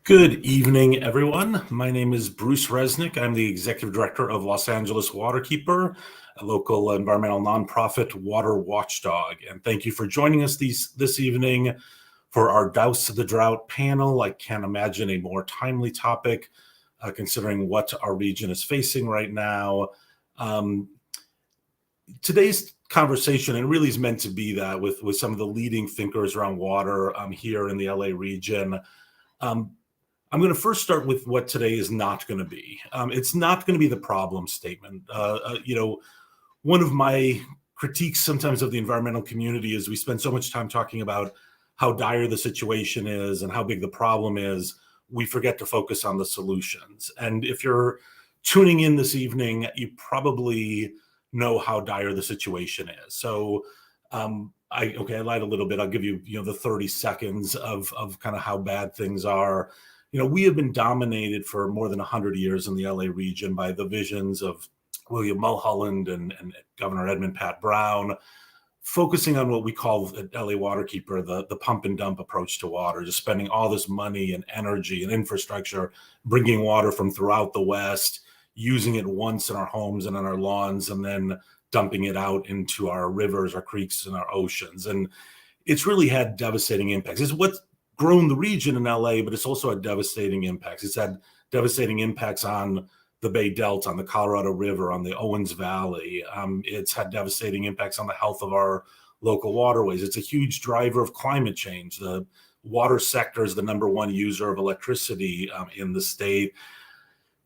Good evening, everyone. My name is Bruce Resnick. I'm the Executive Director of Los Angeles Waterkeeper, a local environmental nonprofit water watchdog. And thank you for joining us this evening for our Douse the Drought panel. I can't imagine a more timely topic considering what our region is facing right now. Today's conversation, and really is meant to be that with some of the leading thinkers around water here in the LA region. I'm going to first start with what today is not going to be. It's not going to be the problem statement. One of my critiques sometimes of the environmental community is we spend so much time talking about how dire the situation is and how big the problem is, we forget to focus on the solutions. And if you're tuning in this evening, you probably know how dire the situation is. So I lied a little bit. I'll give you, the 30 seconds of kind of how bad things are. We have been dominated for more than 100 years in the LA region by the visions of William Mulholland and Governor Edmund Pat Brown, focusing on what we call at LA Waterkeeper, the pump and dump approach to water, just spending all this money and energy and infrastructure, bringing water from throughout the West, using it once in our homes and on our lawns, and then dumping it out into our rivers, our creeks, and our oceans. And it's really had devastating impacts. It's what's grown the region in LA, but it's also had devastating impacts. It's had devastating impacts on the Bay Delta, on the Colorado River, on the Owens Valley. It's had devastating impacts on the health of our local waterways. It's a huge driver of climate change. The water sector is the #1 user of electricity in the state.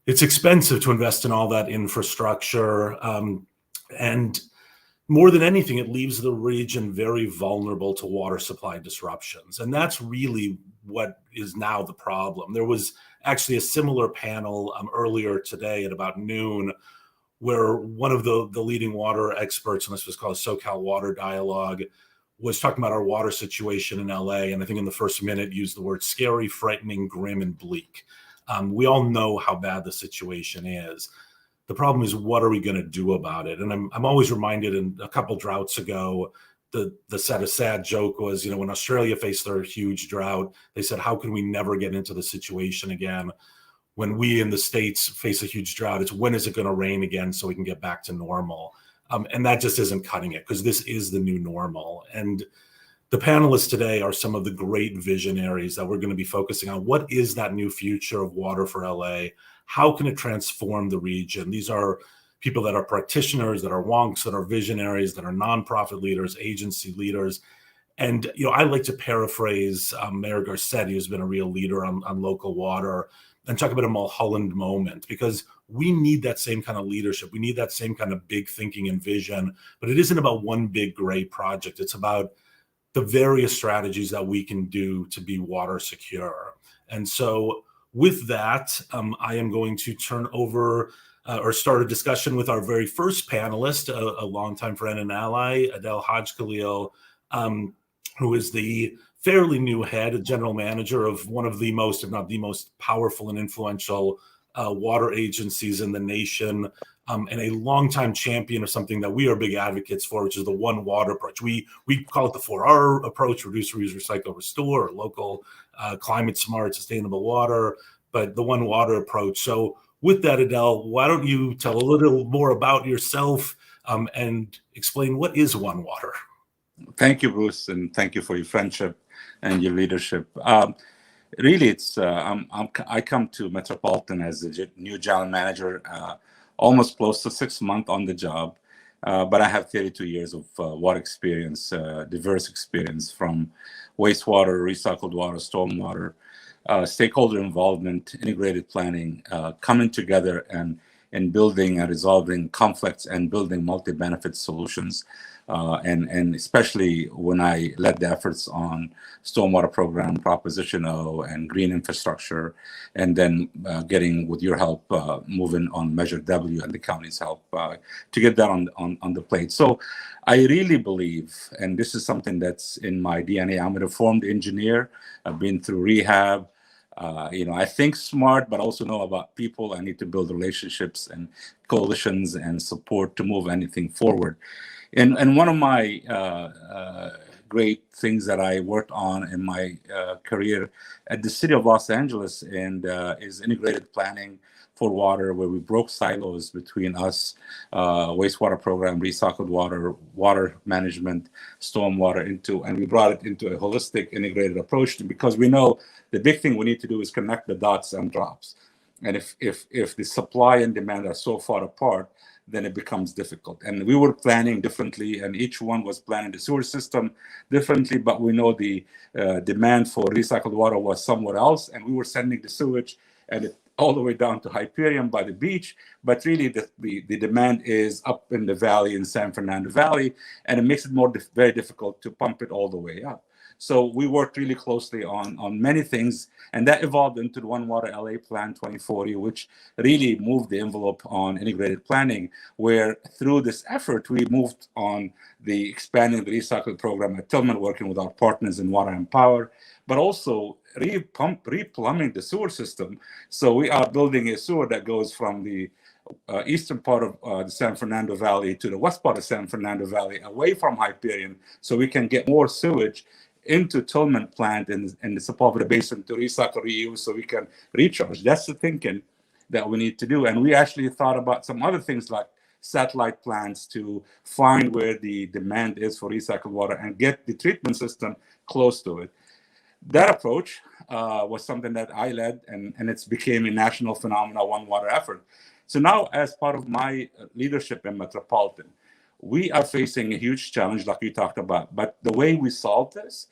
It's expensive to invest in all that infrastructure. And more than anything, it leaves the region very vulnerable to water supply disruptions. And that's really what is now the problem. There was actually a similar panel earlier today at about noon, where one of the leading water experts, and this was called SoCal Water Dialogue, was talking about our water situation in LA. And I think in the first minute used the word scary, frightening, grim, and bleak. We all know how bad the situation is. The problem is, what are we going to do about it? And I'm always reminded, in a couple droughts ago, the sad joke was, when Australia faced their huge drought, they said, how can we never get into the situation again? When we in the States face a huge drought, it's when is it going to rain again so we can get back to normal? And that just isn't cutting it, because this is the new normal. And the panelists today are some of the great visionaries that we're going to be focusing on. What is that new future of water for LA? How can it transform the region? These are people that are practitioners, that are wonks, that are visionaries, that are nonprofit leaders, agency leaders. And, I like to paraphrase Mayor Garcetti, who's been a real leader on local water, and talk about a Mulholland moment, because we need that same kind of leadership. We need that same kind of big thinking and vision, but it isn't about one big great project. It's about the various strategies that we can do to be water secure. And so with that, I am going to turn over or start a discussion with our very first panelist, a longtime friend and ally, Adel Hajkhalil, who is the fairly new head, general manager of one of the most, if not the most powerful and influential water agencies in the nation, and a longtime champion of something that we are big advocates for, which is the One Water approach. We call it the 4R approach: reduce, reuse, recycle, restore, or local, climate smart, sustainable water, but the One Water approach. So with that, Adel, why don't you tell a little more about yourself and explain what is One Water? Thank you, Bruce, and thank you for your friendship and your leadership. Really, it's I come to Metropolitan as the new general manager, almost close to 6 months on the job, but I have 32 years of water experience, diverse experience, from wastewater, recycled water, stormwater, stakeholder involvement, integrated planning, coming together and building and resolving conflicts and building multi-benefit solutions. And especially when I led the efforts on stormwater program, Proposition O, and green infrastructure, and then getting, with your help, moving on Measure W and the county's help to get that on the plate. So I really believe, and this is something that's in my DNA, I'm a reformed engineer. I've been through rehab. I think smart, but also know about people. I need to build relationships and coalitions and support to move anything forward. And one of my great things that I worked on in my career at the city of Los Angeles, and is integrated planning for water, where we broke silos between us, wastewater program, recycled water, water management, stormwater and we brought it into a holistic integrated approach, because we know the big thing we need to do is connect the dots and drops. And if the supply and demand are so far apart, then it becomes difficult. And we were planning differently, and each one was planning the sewer system differently, but we know the demand for recycled water was somewhere else, and we were sending the sewage and it all the way down to Hyperion by the beach. But really the demand is up in the valley, in San Fernando Valley, and it makes it very difficult to pump it all the way up. So we worked really closely on many things, and that evolved into the One Water LA Plan 2040, which really moved the envelope on integrated planning, where through this effort, we moved on the expanding the recycling program at Tillman, working with our partners in Water and Power, but also replumbing the sewer system. So we are building a sewer that goes from the eastern part of the San Fernando Valley to the west part of San Fernando Valley, away from Hyperion, so we can get more sewage into Tillman plant in the Sepulveda Basin to recycle, reuse, so we can recharge. That's the thinking that we need to do. And we actually thought about some other things like satellite plants to find where the demand is for recycled water and get the treatment system close to it. That approach was something that I led, and it's became a national phenomenon, One Water effort. So now, as part of my leadership in Metropolitan, we are facing a huge challenge like we talked about. But the way we solve this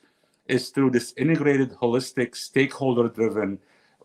is through this integrated, holistic, stakeholder-driven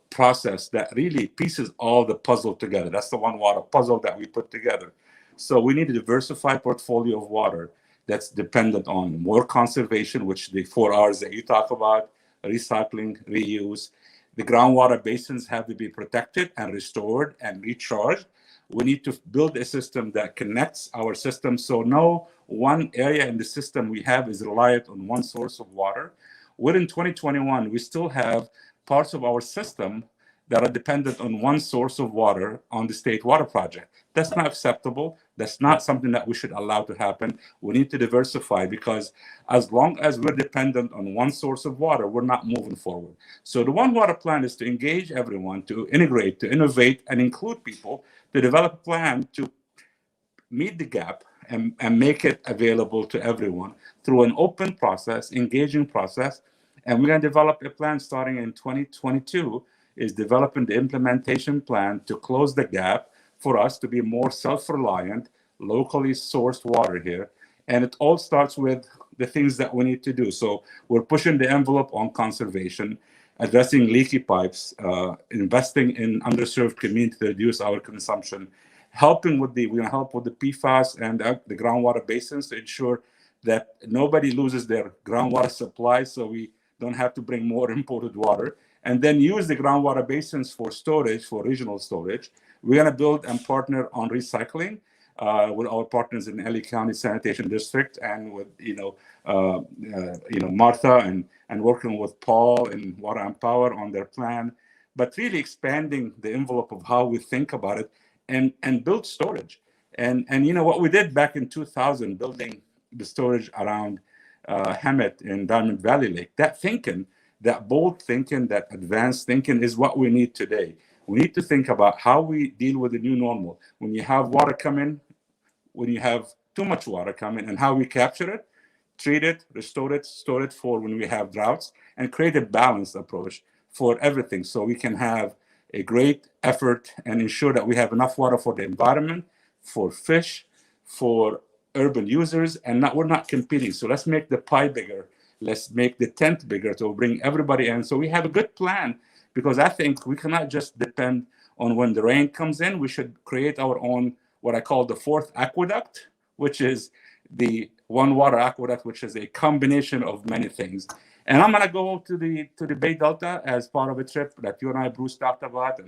process that really pieces all the puzzle together. That's the One Water puzzle that we put together. So we need a diversified portfolio of water that's dependent on more conservation, which the 4 R's that you talk about, recycling, reuse. The groundwater basins have to be protected and restored and recharged. We need to build a system that connects our system, so no one area in the system we have is reliant on one source of water. Within 2021, we still have parts of our system that are dependent on one source of water on the state water project. That's not acceptable. That's not something that we should allow to happen. We need to diversify, because as long as we're dependent on one source of water, we're not moving forward. So the One Water plan is to engage everyone, to integrate, to innovate, and include people, to develop a plan to meet the gap and make it available to everyone through an open process, engaging process. And we're going to develop a plan starting in 2022, is developing the implementation plan to close the gap for us to be more self-reliant, locally sourced water here. And it all starts with the things that we need to do. So we're pushing the envelope on conservation, addressing leaky pipes, investing in underserved communities to reduce our consumption, we're going to help with the PFAS and the groundwater basins to ensure that nobody loses their groundwater supply, so we don't have to bring more imported water, and then use the groundwater basins for storage, for regional storage. We're going to build and partner on recycling with our partners in LA County Sanitation District, and with Martha and working with Paul in Water and Power on their plan, but really expanding the envelope of how we think about it and build storage. And what we did back in 2000, building the storage around Hemet in Diamond Valley Lake, that bold thinking, that advanced thinking is what we need today. We need to think about how we deal with the new normal. When you have water come in, when you have too much water come in, and how we capture it, treat it, restore it, store it for when we have droughts, and create a balanced approach for everything, so we can have a great effort and ensure that we have enough water for the environment, for fish, for urban users, and we're not competing. So let's make the pie bigger. Let's make the tent bigger to bring everybody in. So we have a good plan, because I think we cannot just depend on when the rain comes in. We should create our own, what I call the fourth aqueduct, which is the One Water aqueduct, which is a combination of many things. And I'm going to go to the Bay Delta as part of a trip that you and I, Bruce, talked about,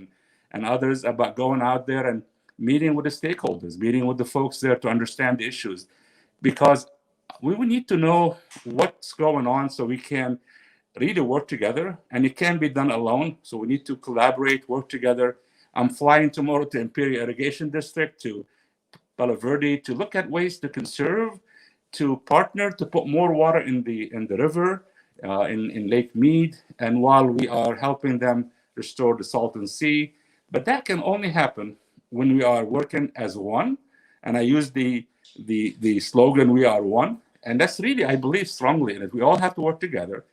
and others, about going out there and meeting with the stakeholders, meeting with the folks there to understand the issues, because we need to know what's going on so we can really work together, and it can't be done alone. So we need to collaborate, work together. I'm flying tomorrow to Imperial Irrigation District, to Palo Verde, to look at ways to conserve, to partner to put more water in the river, in Lake Mead, and while we are helping them restore the Salton Sea. But that can only happen when we are working as one. And I use the slogan, "We are one." And that's really, I believe strongly in it. We all have to work together.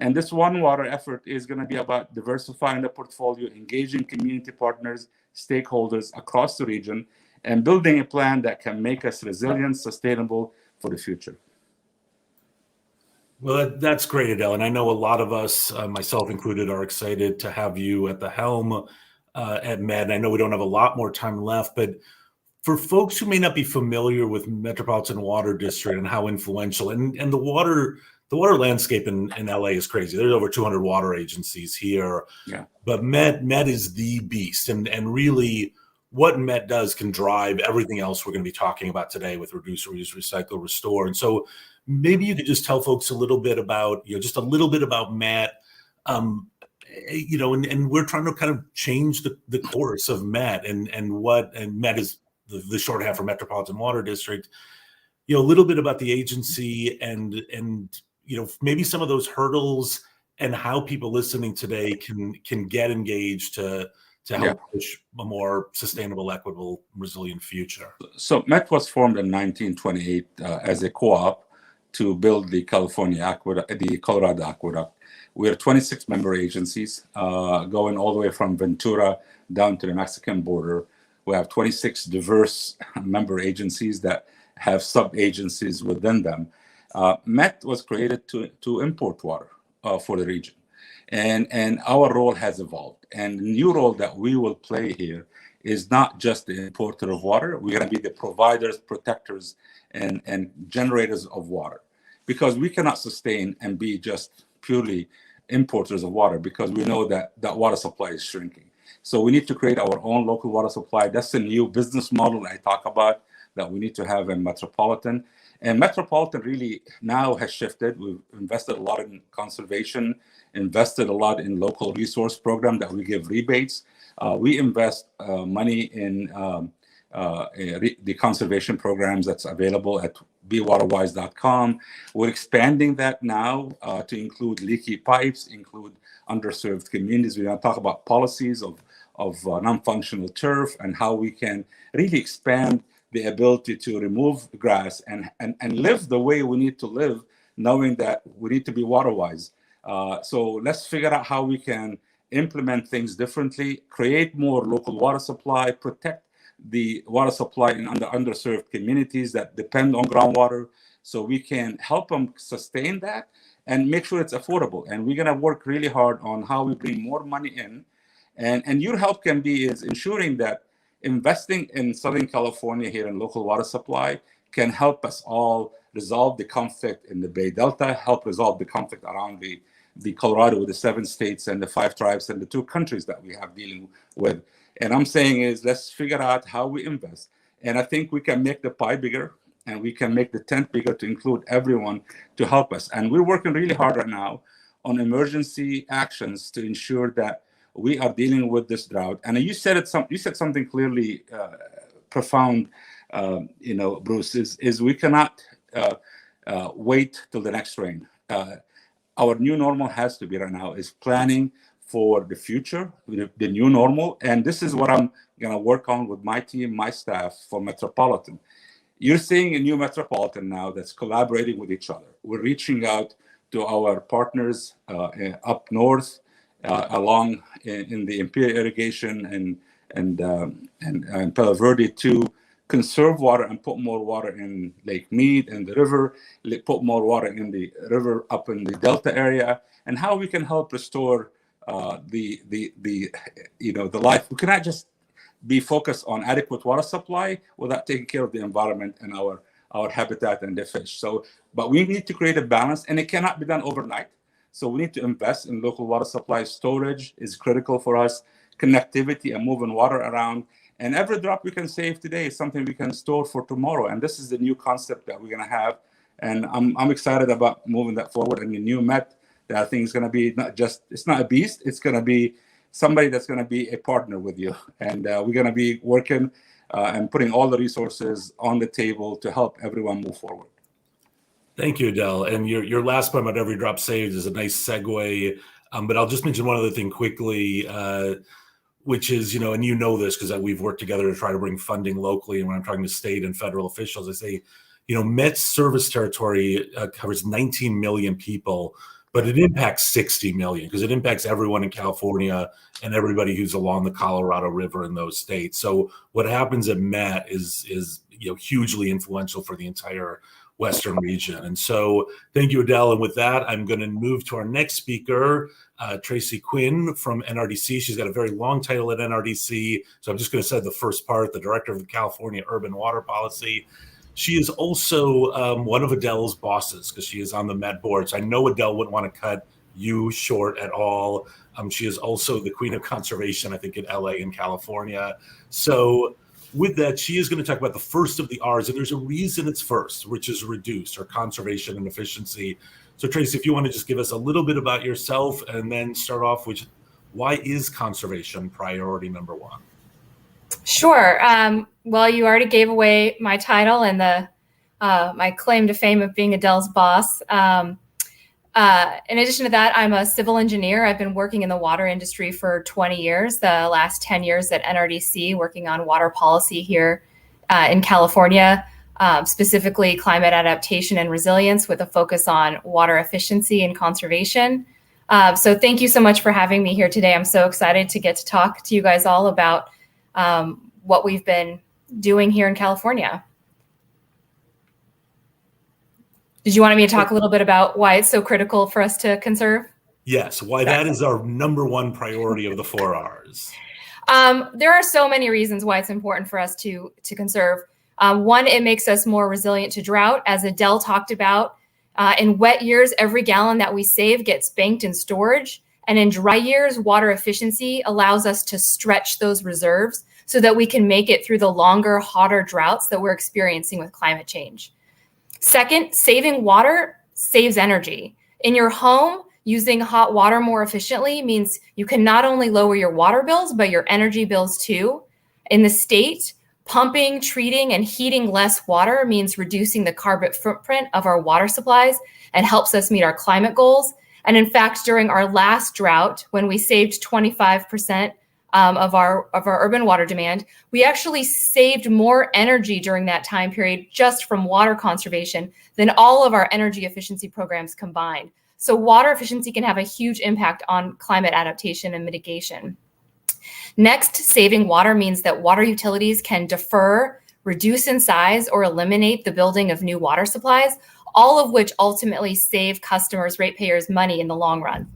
And this One Water effort is going to be about diversifying the portfolio, engaging community partners, stakeholders across the region, and building a plan that can make us resilient, sustainable for the future. Well, that's great, Adele. And I know a lot of us, myself included, are excited to have you at the helm at Med. I know we don't have a lot more time left, but for folks who may not be familiar with Metropolitan Water District and how influential, and the water landscape in LA is crazy. There's over 200 water agencies here. Yeah. But Met is the beast. And really what Met does can drive everything else we're going to be talking about today with reduce, reuse, recycle, restore. And so maybe you could just tell folks a little bit about, just a little bit about Met, and we're trying to kind of change the course of Met and Met is the shorthand for Metropolitan Water District, a little bit about the agency and maybe some of those hurdles and how people listening today can get engaged to help push a more sustainable, equitable, resilient future. So Met was formed in 1928 as a co-op to build the Colorado Aqueduct. We are 26 member agencies going all the way from Ventura down to the Mexican border. We have 26 diverse member agencies that have sub-agencies within them. Met was created to import water for the region. And our role has evolved. And the new role that we will play here is not just the importer of water. We're going to be the providers, protectors, and generators of water. Because we cannot sustain and be just purely importers of water, because we know that water supply is shrinking. So we need to create our own local water supply. That's the new business model I talk about that we need to have in Metropolitan. And Metropolitan really now has shifted. We've invested a lot in conservation, invested a lot in local resource program that we give rebates. We invest money in the conservation programs that's available at bewaterwise.com. We're expanding that now to include leaky pipes, include underserved communities. We're going to talk about policies of non-functional turf and how we can really expand the ability to remove grass and live the way we need to live, knowing that we need to be water wise. So let's figure out how we can implement things differently, create more local water supply, protect the water supply in underserved communities that depend on groundwater, so we can help them sustain that and make sure it's affordable. And we're going to work really hard on how we bring more money in. And your help can be is ensuring that investing in Southern California here in local water supply can help us all resolve the conflict in the Bay Delta, help resolve the conflict around the Colorado with the 7 states and the 5 tribes and the 2 countries that we have dealing with. And I'm saying is let's figure out how we invest. And I think we can make the pie bigger and we can make the tent bigger to include everyone to help us. And we're working really hard right now on emergency actions to ensure that we are dealing with this drought. And you said something clearly profound, Bruce, is we cannot wait till the next rain. Our new normal has to be right now is planning for the future, the new normal. And this is what I'm going to work on with my team, my staff for Metropolitan. You're seeing a new Metropolitan now that's collaborating with each other. We're reaching out to our partners up north, along in the Imperial Irrigation and Palo Verde to conserve water and put more water in Lake Mead and the river, put more water in the river up in the Delta area, and how we can help restore the life. We cannot just be focused on adequate water supply without taking care of the environment and our habitat and the fish. So, but we need to create a balance, and it cannot be done overnight. So we need to invest in local water supply. Storage is critical for us, connectivity and moving water around. And every drop we can save today is something we can store for tomorrow. And this is the new concept that we're going to have. And I'm excited about moving that forward. And the new Met that I think is going to be it's not a beast, it's going to be somebody that's going to be a partner with you. And we're going to be working and putting all the resources on the table to help everyone move forward. Thank you, Adele. And your last point about every drop saved is a nice segue. But I'll just mention one other thing quickly, which is, and you know this because we've worked together to try to bring funding locally. And when I'm talking to state and federal officials, I say, Met's service territory covers 19 million people, but it impacts 60 million because it impacts everyone in California and everybody who's along the Colorado River in those states. So what happens at Met is hugely influential for the entire Western region. And so thank you, Adele. And with that, I'm going to move to our next speaker, Tracy Quinn from NRDC. She's got a very long title at NRDC. So I'm just going to say the first part, the Director of the California Urban Water Policy. She is also one of Adele's bosses because she is on the Met board. So I know Adele wouldn't want to cut you short at all. She is also the Queen of Conservation, I think, in LA and California. So with that, she is going to talk about the first of the R's, and there's a reason it's first, which is reduce, or conservation and efficiency. So Tracy, if you want to just give us a little bit about yourself and then start off with why is conservation priority number one? Sure. Well, you already gave away my title and my claim to fame of being Adele's boss. In addition to that, I'm a civil engineer. I've been working in the water industry for 20 years, the last 10 years at NRDC, working on water policy here in California, specifically climate adaptation and resilience with a focus on water efficiency and conservation. So thank you so much for having me here today. I'm so excited to get to talk to you guys all about what we've been doing here in California. Did you want me to talk a little bit about why it's so critical for us to conserve? Yes, why that is our number one priority of the 4 R's. There are so many reasons why it's important for us to conserve. One, it makes us more resilient to drought. As Adele talked about, in wet years, every gallon that we save gets banked in storage. And in dry years, water efficiency allows us to stretch those reserves so that we can make it through the longer, hotter droughts that we're experiencing with climate change. Second, saving water saves energy. In your home, using hot water more efficiently means you can not only lower your water bills, but your energy bills too. In the state, pumping, treating, and heating less water means reducing the carbon footprint of our water supplies and helps us meet our climate goals. And in fact, during our last drought, when we saved 25% of our urban water demand, we actually saved more energy during that time period just from water conservation than all of our energy efficiency programs combined. So water efficiency can have a huge impact on climate adaptation and mitigation. Next, saving water means that water utilities can defer, reduce in size, or eliminate the building of new water supplies, all of which ultimately save customers, ratepayers money in the long run.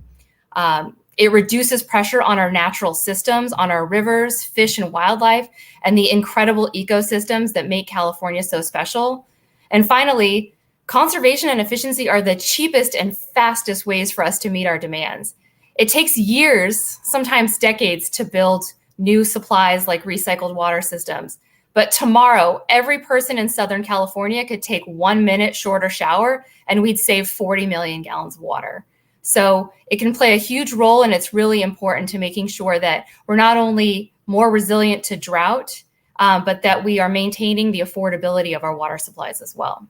It reduces pressure on our natural systems, on our rivers, fish and wildlife, and the incredible ecosystems that make California so special. And finally, conservation and efficiency are the cheapest and fastest ways for us to meet our demands. It takes years, sometimes decades, to build new supplies like recycled water systems. But tomorrow, every person in Southern California could take 1 minute shorter shower and we'd save 40 million gallons of water. So it can play a huge role, and it's really important to making sure that we're not only more resilient to drought, but that we are maintaining the affordability of our water supplies as well.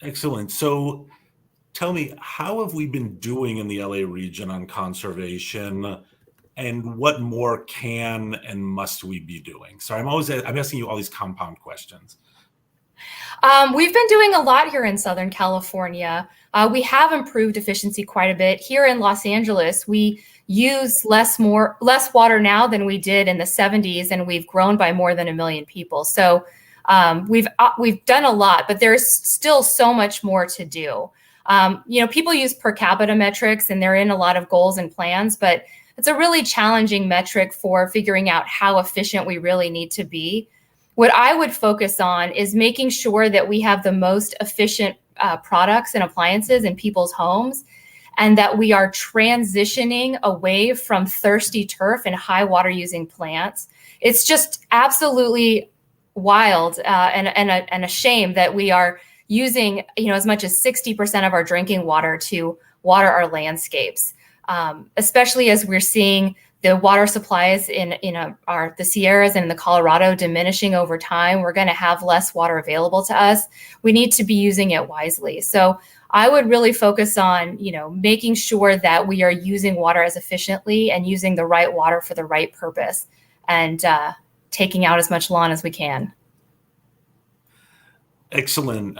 Excellent. So tell me, how have we been doing in the LA region on conservation, and what more can and must we be doing? So I'm asking you all these compound questions. We've been doing a lot here in Southern California. We have improved efficiency quite a bit. Here in Los Angeles, we use less water now than we did in the 70s, and we've grown by more than 1 million people. So we've done a lot, but there's still so much more to do. People use per capita metrics, and they're in a lot of goals and plans, but it's a really challenging metric for figuring out how efficient we really need to be. What I would focus on is making sure that we have the most efficient products and appliances in people's homes, and that we are transitioning away from thirsty turf and high water using plants. It's just absolutely wild and a shame that we are using as much as 60% of our drinking water to water our landscapes, especially as we're seeing the water supplies in the Sierras and the Colorado diminishing over time, we're going to have less water available to us. We need to be using it wisely. So I would really focus on, making sure that we are using water as efficiently and using the right water for the right purpose, and taking out as much lawn as we can. Excellent.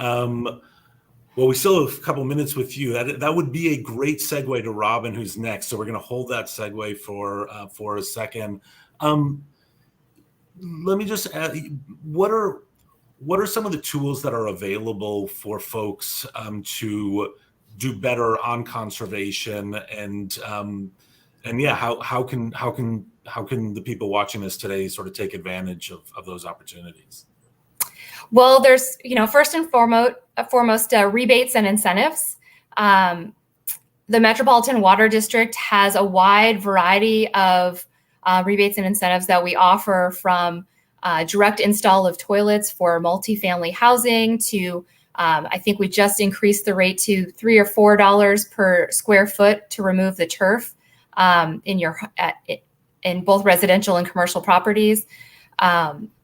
Well, we still have a couple minutes with you. That would be a great segue to Robin, who's next. So we're going to hold that segue for a second. Let me just add, what are some of the tools that are available for folks to do better on conservation, and yeah, how can the people watching this today sort of take advantage of those opportunities? Well, there's, first and foremost, rebates and incentives. The Metropolitan Water District has a wide variety of rebates and incentives that we offer, from direct install of toilets for multifamily housing to, I think we just increased the rate to $3 or $4 per square foot to remove the turf in both residential and commercial properties.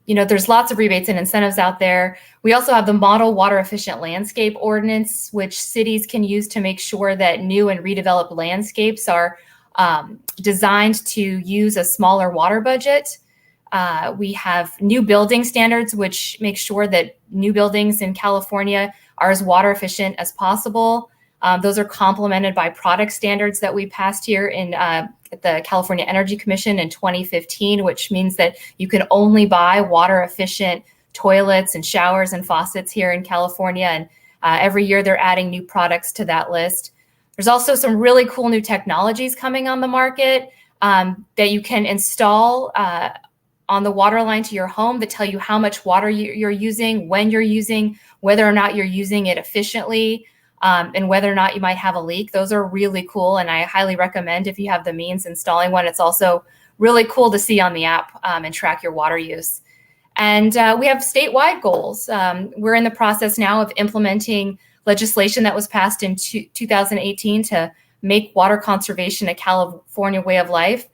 There's lots of rebates and incentives out there. We also have the Model Water Efficient Landscape Ordinance, which cities can use to make sure that new and redeveloped landscapes are designed to use a smaller water budget. We have new building standards, which make sure that new buildings in California are as water efficient as possible. Those are complemented by product standards that we passed here at the California Energy Commission in 2015, which means that you can only buy water efficient toilets and showers and faucets here in California. And every year they're adding new products to that list. There's also some really cool new technologies coming on the market that you can install on the water line to your home that tell you how much water you're using, when you're using, whether or not you're using it efficiently, and whether or not you might have a leak. Those are really cool, and I highly recommend, if you have the means, installing one. It's also really cool to see on the app and track your water use. And we have statewide goals. We're in the process now of implementing legislation that was passed in 2018 to make water conservation a California way of life.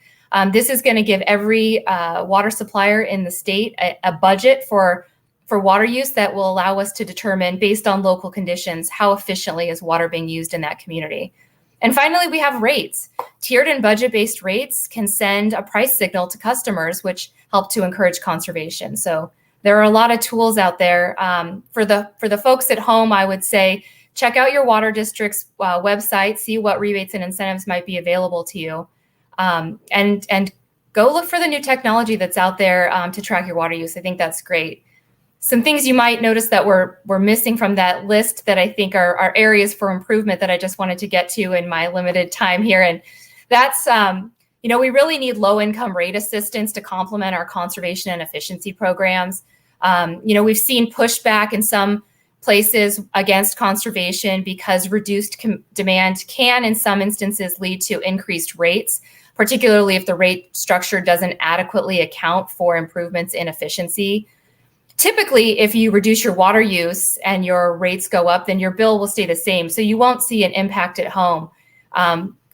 This is going to give every water supplier in the state a budget for water use that will allow us to determine, based on local conditions, how efficiently is water being used in that community. And finally, we have rates. Tiered and budget-based rates can send a price signal to customers, which help to encourage conservation. So there are a lot of tools out there. For the folks at home, I would say, check out your water district's website, see what rebates and incentives might be available to you, and go look for the new technology that's out there to track your water use. I think that's great. Some things you might notice that we're missing from that list that I think are areas for improvement that I just wanted to get to in my limited time here. And that's, we really need low-income rate assistance to complement our conservation and efficiency programs. We've seen pushback in some places against conservation because reduced demand can, in some instances, lead to increased rates, particularly if the rate structure doesn't adequately account for improvements in efficiency. Typically, if you reduce your water use and your rates go up, then your bill will stay the same. So you won't see an impact at home.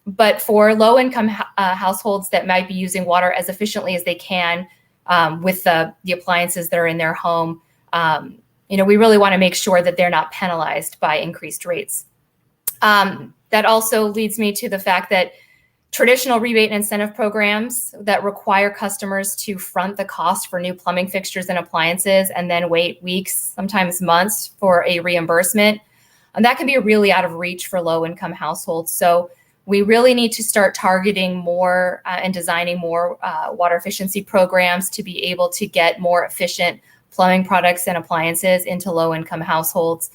But for low-income households that might be using water as efficiently as they can with the appliances that are in their home, we really want to make sure that they're not penalized by increased rates. That also leads me to the fact that traditional rebate and incentive programs that require customers to front the cost for new plumbing fixtures and appliances and then wait weeks, sometimes months, for a reimbursement, and that can be really out of reach for low-income households. So we really need to start targeting more and designing more water efficiency programs to be able to get more efficient plumbing products and appliances into low-income households.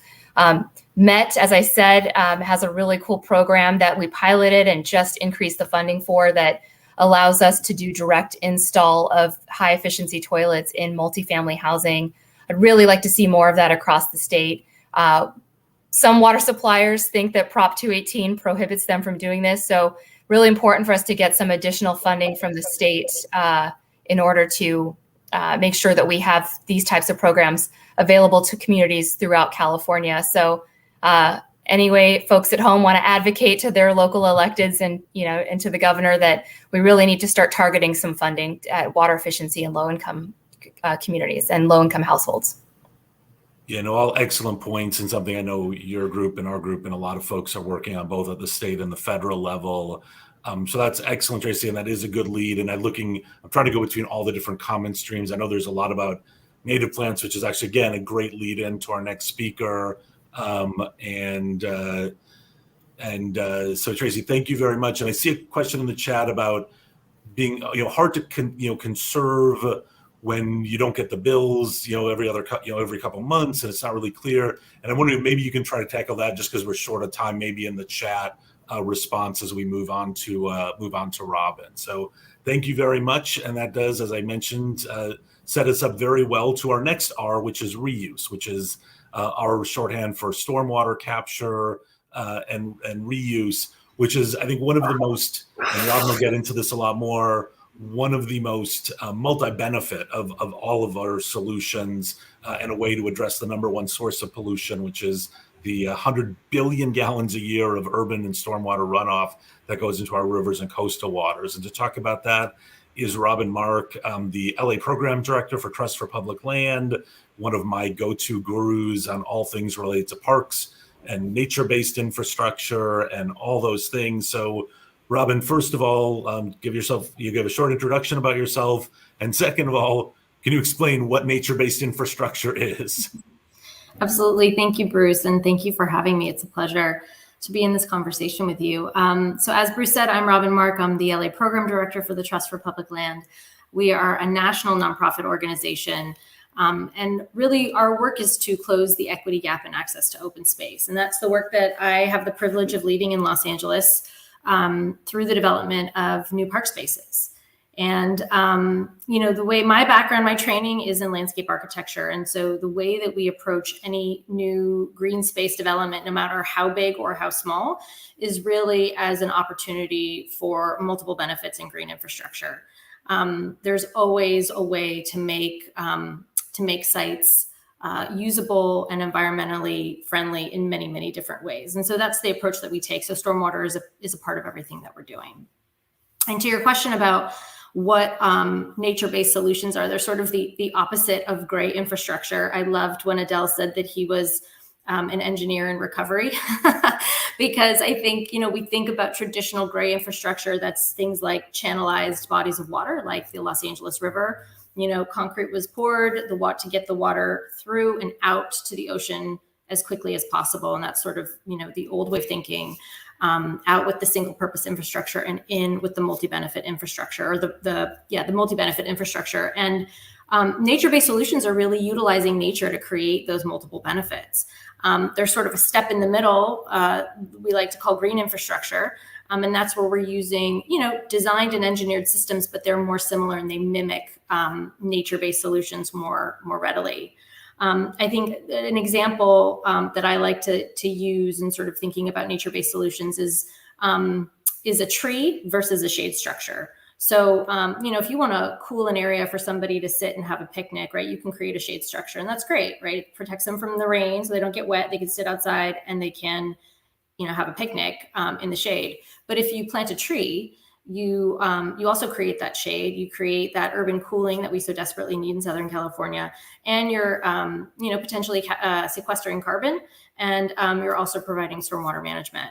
MET, as I said, has a really cool program that we piloted and just increased the funding for that allows us to do direct install of high efficiency toilets in multifamily housing. I'd really like to see more of that across the state. Some water suppliers think that Prop 218 prohibits them from doing this. So really important for us to get some additional funding from the state in order to make sure that we have these types of programs available to communities throughout California. So any way folks at home want to advocate to their local electeds and, and to the governor that we really need to start targeting some funding at water efficiency in low-income communities and low-income households. Yeah, no, all excellent points, and something I know your group and our group and a lot of folks are working on both at the state and the federal level. So that's excellent, Tracy, and that is a good lead. And I'm trying to go between all the different comment streams. I know there's a lot about native plants, which is actually, again, a great lead into our next speaker. So Tracy, thank you very much. And I see a question in the chat about being, hard to conserve when you don't get the bills, every couple of months, and it's not really clear. And I'm wondering, maybe you can try to tackle that, just because we're short of time, maybe in the chat response as we move on to Robin. So thank you very much. And that does, as I mentioned, set us up very well to our next R, which is reuse, which is our shorthand for stormwater capture and reuse, which is, I think, one of the most, and Robin will get into this a lot more, one of the most multi-benefit of all of our solutions, and a way to address the number one source of pollution, which is the 100 billion gallons a year of urban and stormwater runoff that goes into our rivers and coastal waters. And to talk about that is Robin Mark, the LA Program Director for Trust for Public Land, one of my go-to gurus on all things related to parks and nature-based infrastructure and all those things. So Robin, first of all, give a short introduction about yourself. And second of all, can you explain what nature-based infrastructure is? Absolutely. Thank you, Bruce. And thank you for having me. It's a pleasure to be in this conversation with you. So as Bruce said, I'm Robin Mark. I'm the LA Program Director for the Trust for Public Land. We are a national nonprofit organization. And really our work is to close the equity gap in access to open space. And that's the work that I have the privilege of leading in Los Angeles through the development of new park spaces. And, the way my background, my training is in landscape architecture. And so the way that we approach any new green space development, no matter how big or how small, is really as an opportunity for multiple benefits in green infrastructure. There's always a way to make sites usable and environmentally friendly in many, many different ways. And so that's the approach that we take. So stormwater is a part of everything that we're doing. And to your question about what nature-based solutions are, they're sort of the opposite of gray infrastructure. I loved when Adele said that he was an engineer in recovery, because I think, we think about traditional gray infrastructure, that's things like channelized bodies of water, like the Los Angeles River. Concrete was poured to get the water through and out to the ocean as quickly as possible. And that's sort of, the old way of thinking, out with the single purpose infrastructure and in with the multi-benefit infrastructure, or the multi-benefit infrastructure. And nature-based solutions are really utilizing nature to create those multiple benefits. There's sort of a step in the middle, we like to call green infrastructure. And that's where we're using, designed and engineered systems, but they're more similar and they mimic nature-based solutions more readily. I think an example that I like to use in sort of thinking about nature-based solutions is a tree versus a shade structure. So, if you want to cool an area for somebody to sit and have a picnic, right, you can create a shade structure, and that's great, right? It protects them from the rain so they don't get wet. They can sit outside and they can, have a picnic in the shade. But if you plant a tree, you also create that shade, you create that urban cooling that we so desperately need in Southern California, and you're potentially sequestering carbon, and you're also providing stormwater management.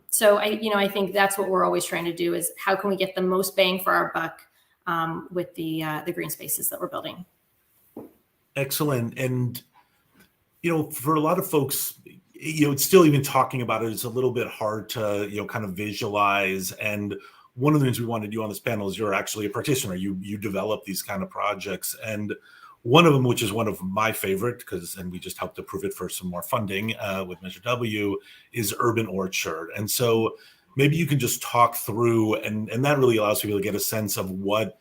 So I think that's what we're always trying to do, is how can we get the most bang for our buck with the green spaces that we're building. Excellent. And for a lot of folks, it's still, even talking about it, it's a little bit hard to kind of visualize. And one of the things we wanted to do on this panel is, you're actually a practitioner. You develop these kind of projects, and one of them, which is one of my favorite, and we just helped approve it for some more funding with Measure W, is Urban Orchard. And so maybe you can just talk through, and that really allows people to get a sense of what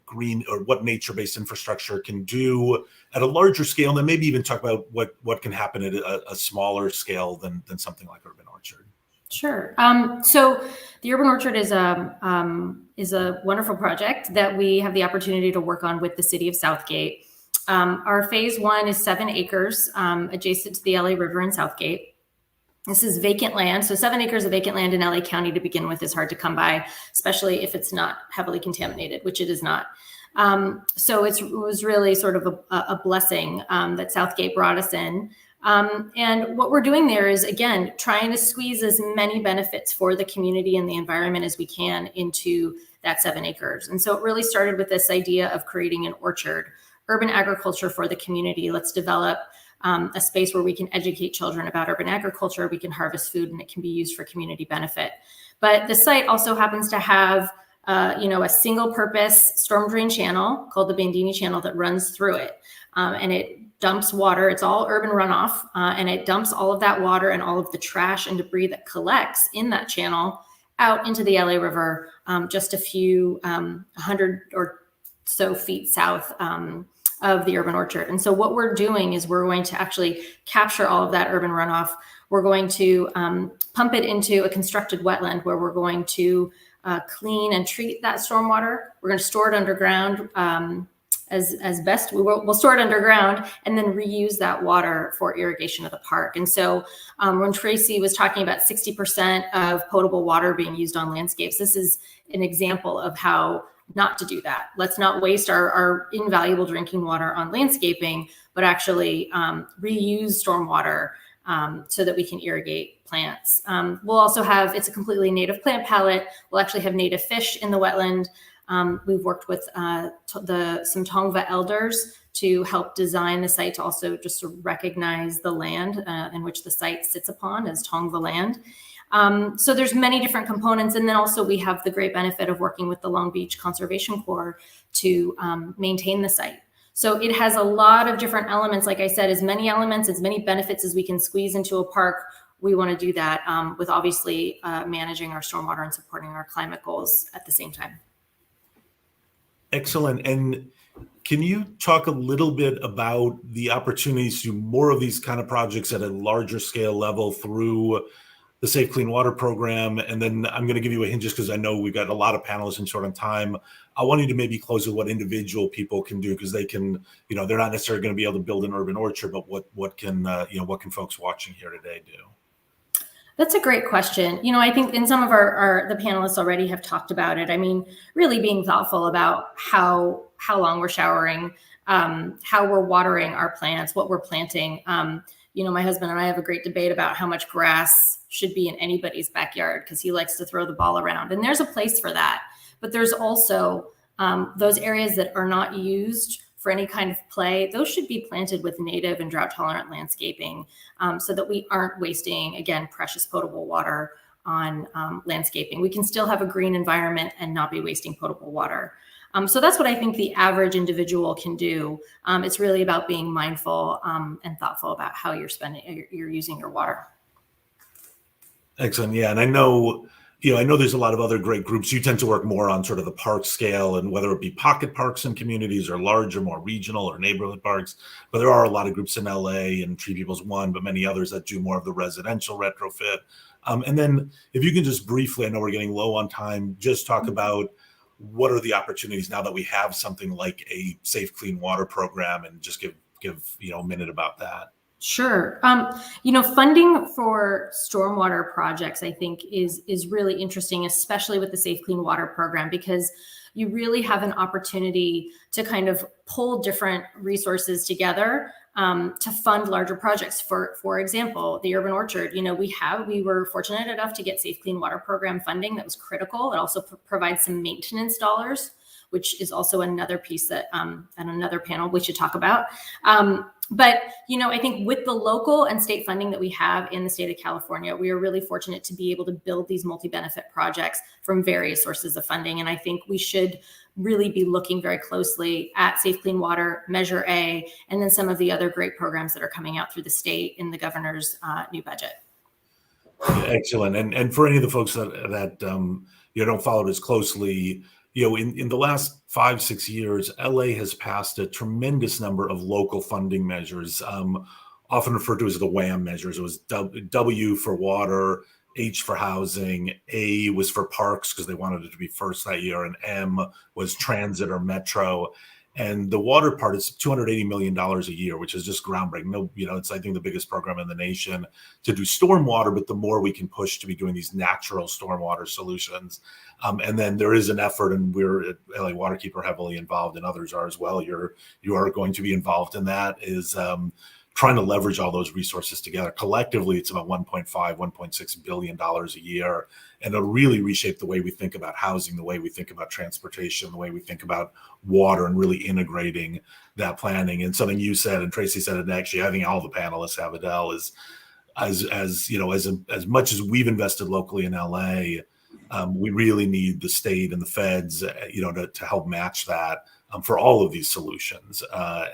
green or what nature-based infrastructure can do at a larger scale, and then maybe even talk about what can happen at a smaller scale than something like Urban Orchard. Sure. So the Urban Orchard is a wonderful project that we have the opportunity to work on with the city of Southgate. Our phase 1 is 7 acres adjacent to the LA River in Southgate. This is vacant land. So 7 acres of vacant land in LA County to begin with is hard to come by, especially if it's not heavily contaminated, which it is not. So it was really sort of a blessing that Southgate brought us in. And what we're doing there is, again, trying to squeeze as many benefits for the community and the environment as we can into that 7 acres. And so it really started with this idea of creating an orchard, urban agriculture for the community. Let's develop a space where we can educate children about urban agriculture, we can harvest food, and it can be used for community benefit. But the site also happens to have a single purpose storm drain channel called the Bandini Channel that runs through it. And it dumps water. It's all urban runoff. And it dumps all of that water and all of the trash and debris that collects in that channel out into the LA River, just a few 100 or so feet south of the urban orchard. And so what we're doing is we're going to actually capture all of that urban runoff. We're going to pump it into a constructed wetland where we're going to clean and treat that stormwater. We're going to store it underground as best we'll store it underground and then reuse that water for irrigation of the park. And so when Tracy was talking about 60% of potable water being used on landscapes, this is an example of how not to do that. Let's not waste our invaluable drinking water on landscaping, but actually reuse stormwater so that we can irrigate plants. We'll also have, it's a completely native plant palette. We'll actually have native fish in the wetland. We've worked with some Tongva elders to help design the site to also just to recognize the land in which the site sits upon as Tongva land. So there's many different components. And then also we have the great benefit of working with the Long Beach Conservation Corps to maintain the site. So it has a lot of different elements. Like I said, as many elements, as many benefits as we can squeeze into a park, we want to do that with obviously managing our stormwater and supporting our climate goals at the same time. Excellent. And can you talk a little bit about the opportunities to do more of these kind of projects at a larger scale level through the Safe Clean Water program? And then I'm going to give you a hint just because I know we've got a lot of panelists in short on time. I want you to maybe close with what individual people can do, because they can, they're not necessarily going to be able to build an urban orchard, but what can folks watching here today do? That's a great question. I think in some of the panelists already have talked about it. I mean, really being thoughtful about how long we're showering, how we're watering our plants, what we're planting. My husband and I have a great debate about how much grass should be in anybody's backyard because he likes to throw the ball around. And there's a place for that. But there's also those areas that are not used for any kind of play. Those should be planted with native and drought tolerant landscaping so that we aren't wasting, again, precious potable water on landscaping. We can still have a green environment and not be wasting potable water. So that's what I think the average individual can do. It's really about being mindful and thoughtful about how you're using your water. Excellent. Yeah. And I know there's a lot of other great groups. You tend to work more on sort of the park scale, and whether it be pocket parks in communities or larger, more regional or neighborhood parks. But there are a lot of groups in LA, and Tree People's one, but many others that do more of the residential retrofit. And then if you can just briefly, I know we're getting low on time, just talk about what are the opportunities now that we have something like a Safe Clean Water program, and just give a minute about that. Sure. Funding for stormwater projects, I think, is really interesting, especially with the Safe Clean Water program, because you really have an opportunity to kind of pull different resources together to fund larger projects. For example, the urban orchard, we were fortunate enough to get Safe Clean Water program funding that was critical. It also provides some maintenance dollars, which is also another piece that on another panel we should talk about. But I think with the local and state funding that we have in the state of California, we are really fortunate to be able to build these multi-benefit projects from various sources of funding. And I think we should really be looking very closely at Safe Clean Water, Measure A, and then some of the other great programs that are coming out through the state in the governor's new budget. Excellent. And for any of the folks that don't follow it as closely, in the last 5-6 years, LA has passed a tremendous number of local funding measures, often referred to as the WHAM measures. It was W for water, H for housing, A was for parks because they wanted it to be first that year, and M was transit or metro. And the water part is $280 million a year, which is just groundbreaking. No, it's, I think, the biggest program in the nation to do stormwater, but the more we can push to be doing these natural stormwater solutions. And then there is an effort, and we're at LA Waterkeeper heavily involved, and others are as well. You are going to be involved in that, is trying to leverage all those resources together. Collectively, it's about $1.6 billion a year. And it'll really reshape the way we think about housing, the way we think about transportation, the way we think about water, and really integrating that planning. And something you said, and Tracy said, and actually I think all the panelists have, Adele, is as much as we've invested locally in LA, we really need the state and the feds, to help match that for all of these solutions.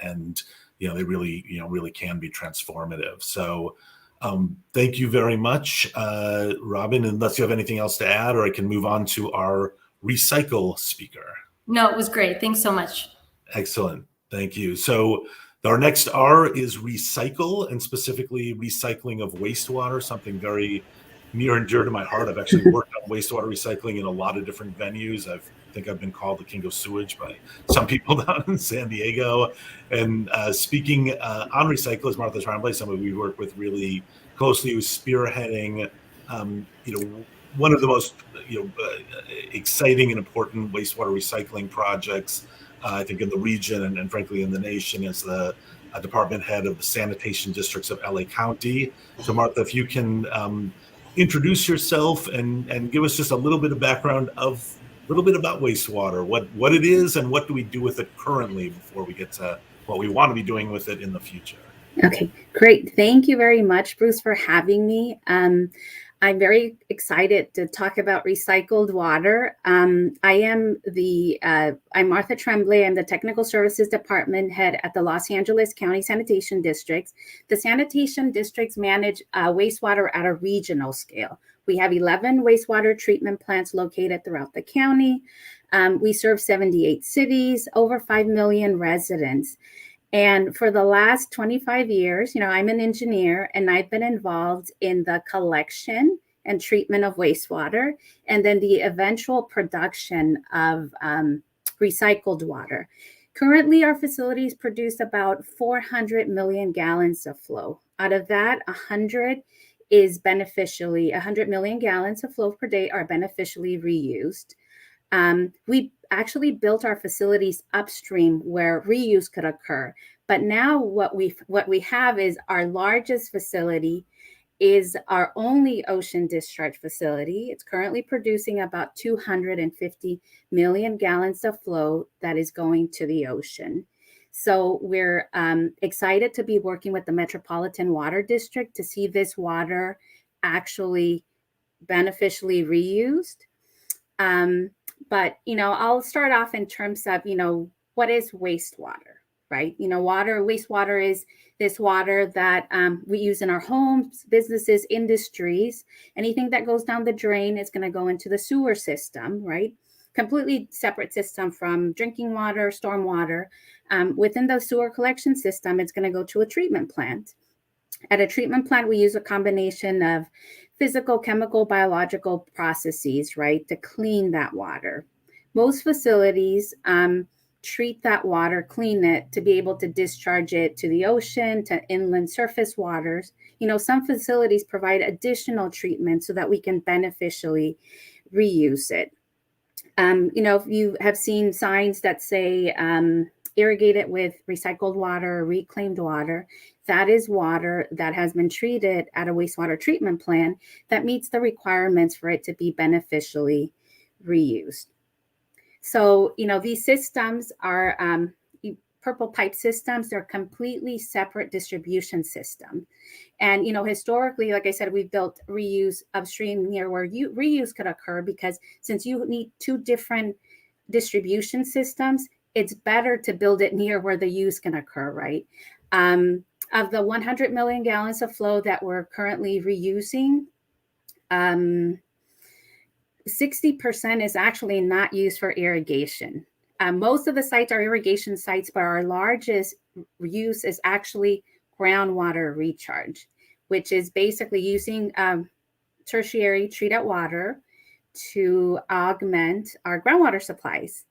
And they really can be transformative. So thank you very much, Robin, unless you have anything else to add, or I can move on to our recycle speaker. No, it was great. Thanks so much. Excellent. Thank you. So our next R is recycle, and specifically recycling of wastewater, something very near and dear to my heart. I've actually worked on wastewater recycling in a lot of different venues. I think I've been called the king of sewage by some people down in San Diego. And speaking on recycle is Martha Tremblay, someone we work with really closely, who's spearheading, one of the most exciting and important wastewater recycling projects, I think, in the region and frankly in the nation, is the department head of the sanitation districts of LA County. So Martha, if you can introduce yourself and give us just a little bit of background about wastewater, what it is and what do we do with it currently before we get to what we want to be doing with it in the future. Okay, great. Thank you very much, Bruce, for having me. I'm very excited to talk about recycled water. I'm Martha Tremblay. I'm the Technical Services Department head at the Los Angeles County Sanitation Districts. The sanitation districts manage wastewater at a regional scale. We have 11 wastewater treatment plants located throughout the county. We serve 78 cities, over 5 million residents. And for the last 25 years, I'm an engineer, and I've been involved in the collection and treatment of wastewater, and then the eventual production of recycled water. Currently, our facilities produce about 400 million gallons of flow. Out of that, 100 million gallons of flow per day are beneficially reused. We actually built our facilities upstream where reuse could occur. But now what we have is our largest facility is our only ocean discharge facility. It's currently producing about 250 million gallons of flow that is going to the ocean. So we're excited to be working with the Metropolitan Water District to see this water actually beneficially reused. But, I'll start off in terms of, what is wastewater, right? Wastewater is this water that we use in our homes, businesses, industries. Anything that goes down the drain is going to go into the sewer system, right? Completely separate system from drinking water, storm water. Within the sewer collection system, it's going to go to a treatment plant. At a treatment plant, we use a combination of physical, chemical, biological processes, right, to clean that water. Most facilities treat that water, clean it to be able to discharge it to the ocean, to inland surface waters. Some facilities provide additional treatment so that we can beneficially reuse it. If you have seen signs that say irrigated with recycled water, reclaimed water, that is water that has been treated at a wastewater treatment plant that meets the requirements for it to be beneficially reused. So, these systems are purple pipe systems. They're completely separate distribution system. And, historically, like I said, we've built reuse upstream near where reuse could occur, because since you need two different distribution systems, it's better to build it near where the use can occur, right? Of the 100 million gallons of flow that we're currently reusing, 60% is actually not used for irrigation. Most of the sites are irrigation sites, but our largest use is actually groundwater recharge, which is basically using tertiary treated water to augment our groundwater supplies.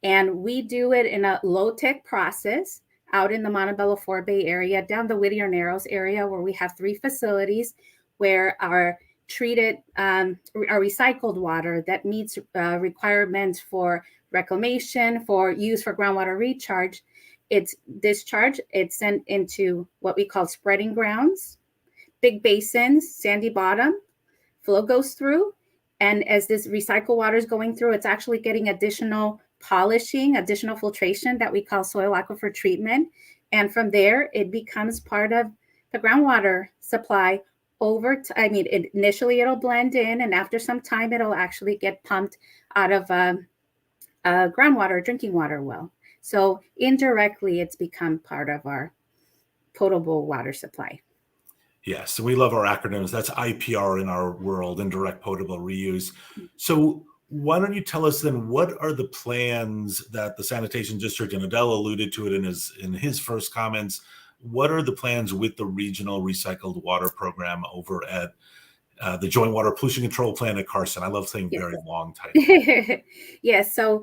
And we do it in a low-tech process out in the Montebello Fort Bay area, down the Whittier Narrows area, where we have 3 facilities where our treated, our recycled water that meets requirements for reclamation, for use for groundwater recharge, it's discharged, it's sent into what we call spreading grounds, big basins, sandy bottom, flow goes through. And as this recycled water is going through, it's actually getting additional polishing, additional filtration that we call soil aquifer treatment. And from there, it becomes part of the groundwater supply initially it'll blend in, and after some time, it'll actually get pumped out of a groundwater, drinking water well. So indirectly, it's become part of our potable water supply. Yes, we love our acronyms. That's IPR in our world, indirect potable reuse. So why don't you tell us then, what are the plans that the sanitation district, and Adele alluded to it in his first comments, what are the plans with the regional recycled water program over at the Joint Water Pollution Control Plan at Carson? I love saying very long title. Yes, so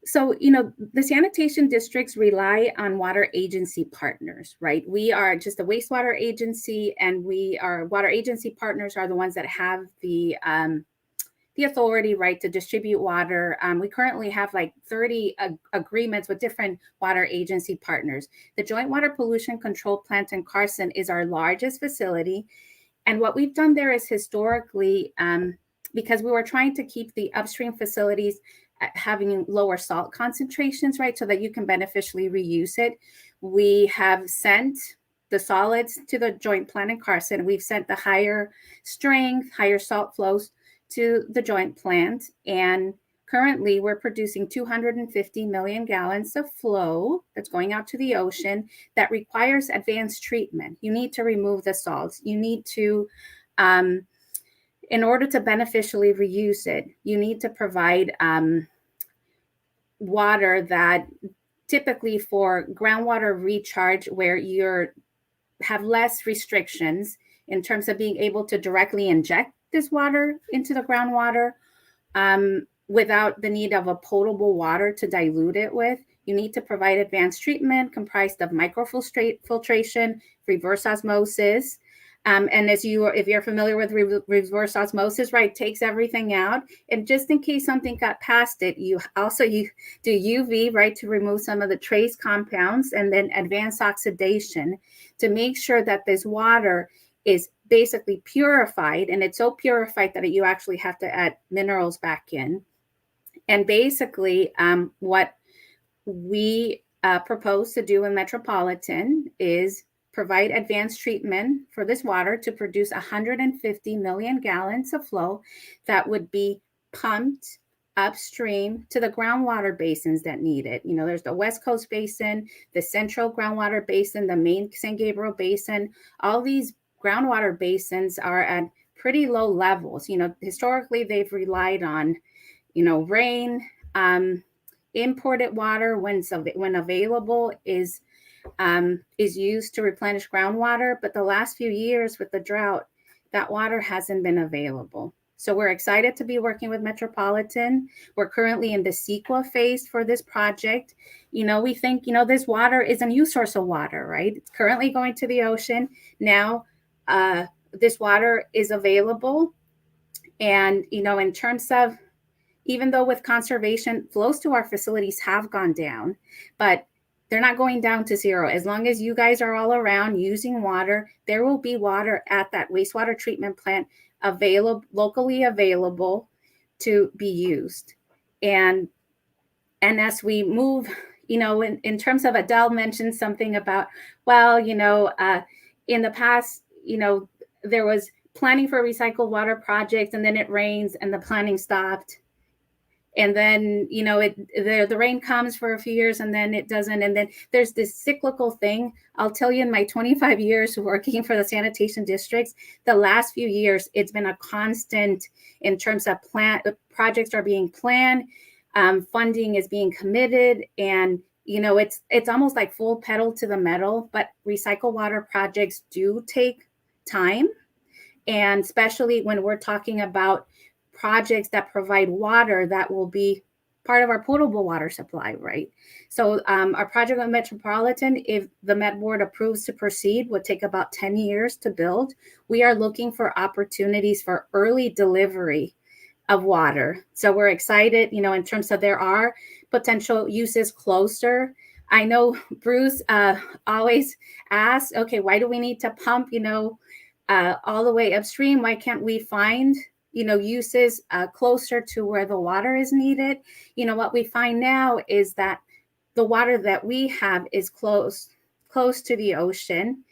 the sanitation districts rely on water agency partners, right? We are just a wastewater agency, and our water agency partners are the ones that have the authority, right, to distribute water. We currently have like 30 agreements with different water agency partners. The Joint Water Pollution Control Plant in Carson is our largest facility. And what we've done there is historically, because we were trying to keep the upstream facilities having lower salt concentrations, right, so that you can beneficially reuse it, we have sent the solids to the joint plant in Carson. We've sent the higher strength, higher salt flows to the joint plant. And currently we're producing 250 million gallons of flow that's going out to the ocean that requires advanced treatment. You need to remove the salts. You need to, in order to beneficially reuse it, you need to provide water that typically for groundwater recharge, where you have less restrictions in terms of being able to directly inject this water into the groundwater without the need of a potable water to dilute it with. You need to provide advanced treatment comprised of microfiltration, reverse osmosis. And if you're familiar with reverse osmosis, right, takes everything out. And just in case something got past it, you do UV, right, to remove some of the trace compounds, and then advanced oxidation to make sure that this water is basically purified, and it's so purified that you actually have to add minerals back in. And basically, what we propose to do in Metropolitan is provide advanced treatment for this water to produce 150 million gallons of flow that would be pumped upstream to the groundwater basins that need it. There's the West Coast Basin, the Central Groundwater Basin, the main San Gabriel Basin. All these groundwater basins are at pretty low levels. Historically, they've relied on, rain, imported water when available is used to replenish groundwater. But the last few years with the drought, that water hasn't been available. So we're excited to be working with Metropolitan. We're currently in the CEQA phase for this project. We think, this water is a new source of water, right? It's currently going to the ocean. Now, this water is available. And, in terms of, even though with conservation, flows to our facilities have gone down, but they're not going down to zero. As long as you guys are all around using water, there will be water at that wastewater treatment plant locally available to be used. And as we move, in terms of, Adele mentioned something about, in the past, there was planning for recycled water projects, and then it rains and the planning stopped. And then, the rain comes for a few years and then it doesn't. And then there's this cyclical thing. I'll tell you, in my 25 years working for the sanitation districts, the last few years, it's been a constant in terms of projects are being planned, funding is being committed. And, it's almost like full pedal to the metal, but recycled water projects do take time. And especially when we're talking about projects that provide water that will be part of our potable water supply, right? So our project with Metropolitan, if the Met Board approves to proceed, would take about 10 years to build. We are looking for opportunities for early delivery of water. So we're excited, in terms of there are potential uses closer. I know Bruce always asks, okay, why do we need to pump, all the way upstream? Why can't we find, uses closer to where the water is needed? What we find now is that the water that we have is close to the ocean.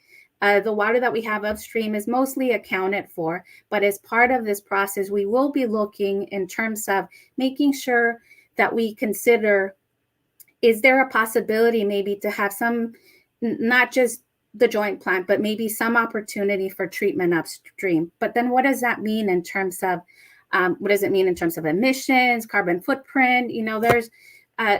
The water that we have upstream is mostly accounted for, but as part of this process, we will be looking in terms of making sure that we consider, is there a possibility maybe to have some, not just the joint plant, but maybe some opportunity for treatment upstream? But then what does that mean in terms of, emissions, carbon footprint? There's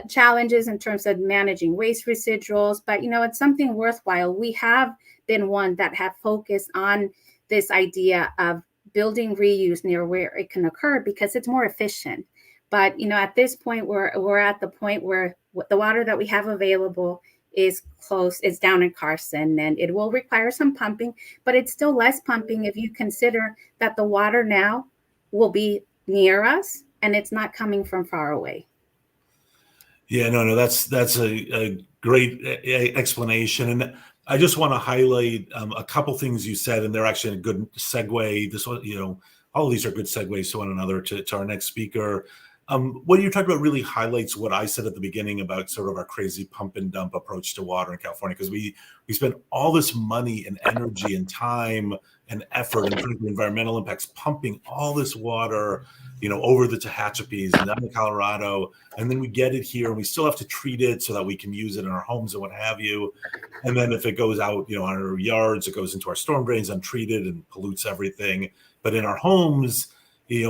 challenges in terms of managing waste residuals, but it's something worthwhile. We have been one that have focused on this idea of building reuse near where it can occur because it's more efficient. But at this point, we're at the point where the water that we have available is close, it's down in Carson, and it will require some pumping, but it's still less pumping if you consider that the water now will be near us and it's not coming from far away. Yeah, no, that's a great explanation, and I just want to highlight a couple things you said, and they're actually a good segue. This one, all of these are good segues to one another to our next speaker. What you talked about really highlights what I said at the beginning about sort of our crazy pump and dump approach to water in California, because we spend all this money and energy and time and effort and frankly environmental impacts pumping all this water, over the Tehachapis and down to Colorado, and then we get it here and we still have to treat it so that we can use it in our homes and what have you. And then if it goes out, on our yards, it goes into our storm drains untreated and pollutes everything. But in our homes,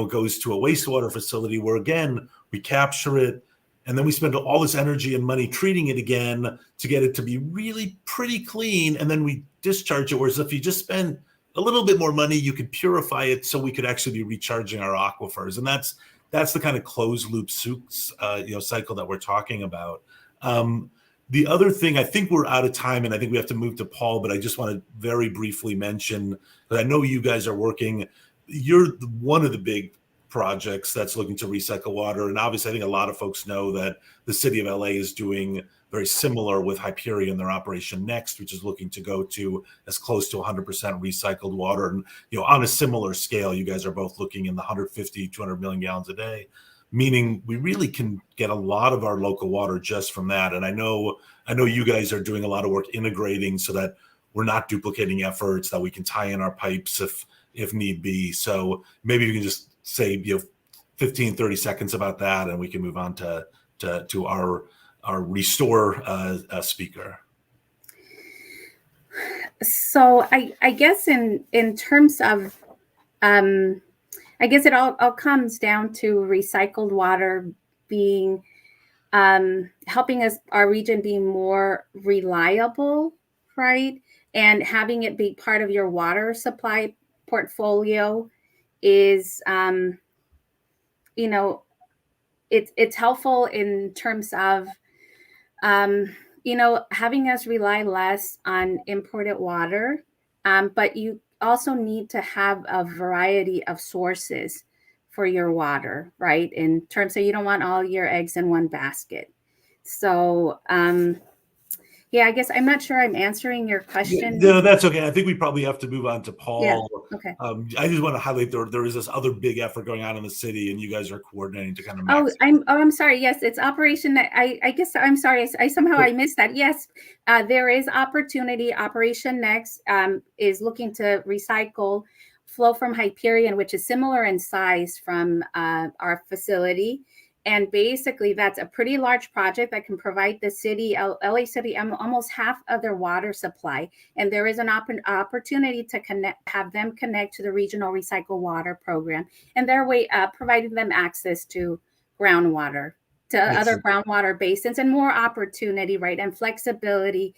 goes to a wastewater facility where, again, we capture it, and then we spend all this energy and money treating it again to get it to be really pretty clean, and then we discharge it. Whereas if you just spend a little bit more money, you could purify it so we could actually be recharging our aquifers. And that's the kind of closed loop cycle that we're talking about. The other thing, I think we're out of time, and I think we have to move to Paul, but I just want to very briefly mention that I know you guys are working. You're one of the big projects that's looking to recycle water. And obviously, I think a lot of folks know that the city of LA is doing very similar with Hyperion, their Operation Next, which is looking to go to as close to 100% recycled water. And, on a similar scale, you guys are both looking in the 150, 200 million gallons a day, meaning we really can get a lot of our local water just from that. And I know you guys are doing a lot of work integrating so that we're not duplicating efforts, that we can tie in our pipes if need be. So maybe you can just say 15, 30 seconds about that, and we can move on to our restore speaker. So I guess in terms of I guess it all comes down to recycled water being helping our region be more reliable, right? And having it be part of your water supply portfolio is it's helpful in terms of having us rely less on imported water, but you also need to have a variety of sources for your water, right? In terms of, you don't want all your eggs in one basket. So yeah, I guess I'm not sure I'm answering your question. No, that's okay. I think we probably have to move on to Paul. Yeah. Okay. I just want to highlight there is this other big effort going on in the city, and you guys are coordinating to kind of. I'm sorry. Yes, it's Operation. I guess I'm sorry. I missed that. Yes, there is opportunity. Operation Next is looking to recycle flow from Hyperion, which is similar in size from our facility. And basically, that's a pretty large project that can provide the city, LA City, almost half of their water supply. And there is an opportunity to have them connect to the Regional Recycle Water Program, and their way providing them access to groundwater, to other groundwater basins, and more opportunity, right, and flexibility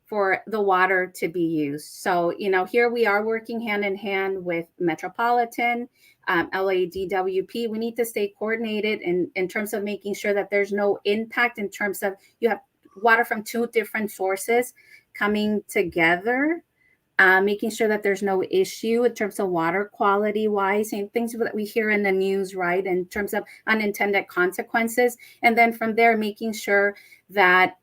for the water to be used. So, here we are working hand in hand with Metropolitan. LADWP, we need to stay coordinated in terms of making sure that there's no impact in terms of you have water from two different sources coming together, making sure that there's no issue in terms of water quality wise and things that we hear in the news, right, in terms of unintended consequences. And then from there, making sure that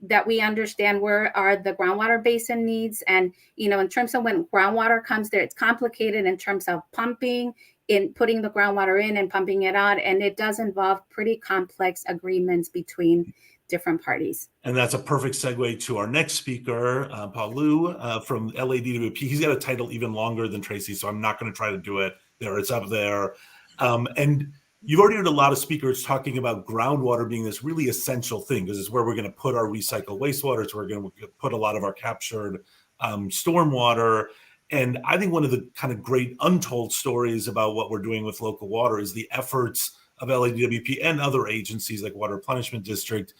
that we understand where are the groundwater basin needs. And, you know, in terms of when groundwater comes there, it's complicated in terms of pumping, in putting the groundwater in and pumping it out. And it does involve pretty complex agreements between different parties. And that's a perfect segue to our next speaker, Paul Liu from LADWP. He's got a title even longer than Tracy, so I'm not going to try to do it there. It's up there. And you've already heard a lot of speakers talking about groundwater being this really essential thing, because it's where we're going to put our recycled wastewater. It's where we're going to put a lot of our captured stormwater. And I think one of the kind of great untold stories about what we're doing with local water is the efforts of LADWP and other agencies like Water Replenishment District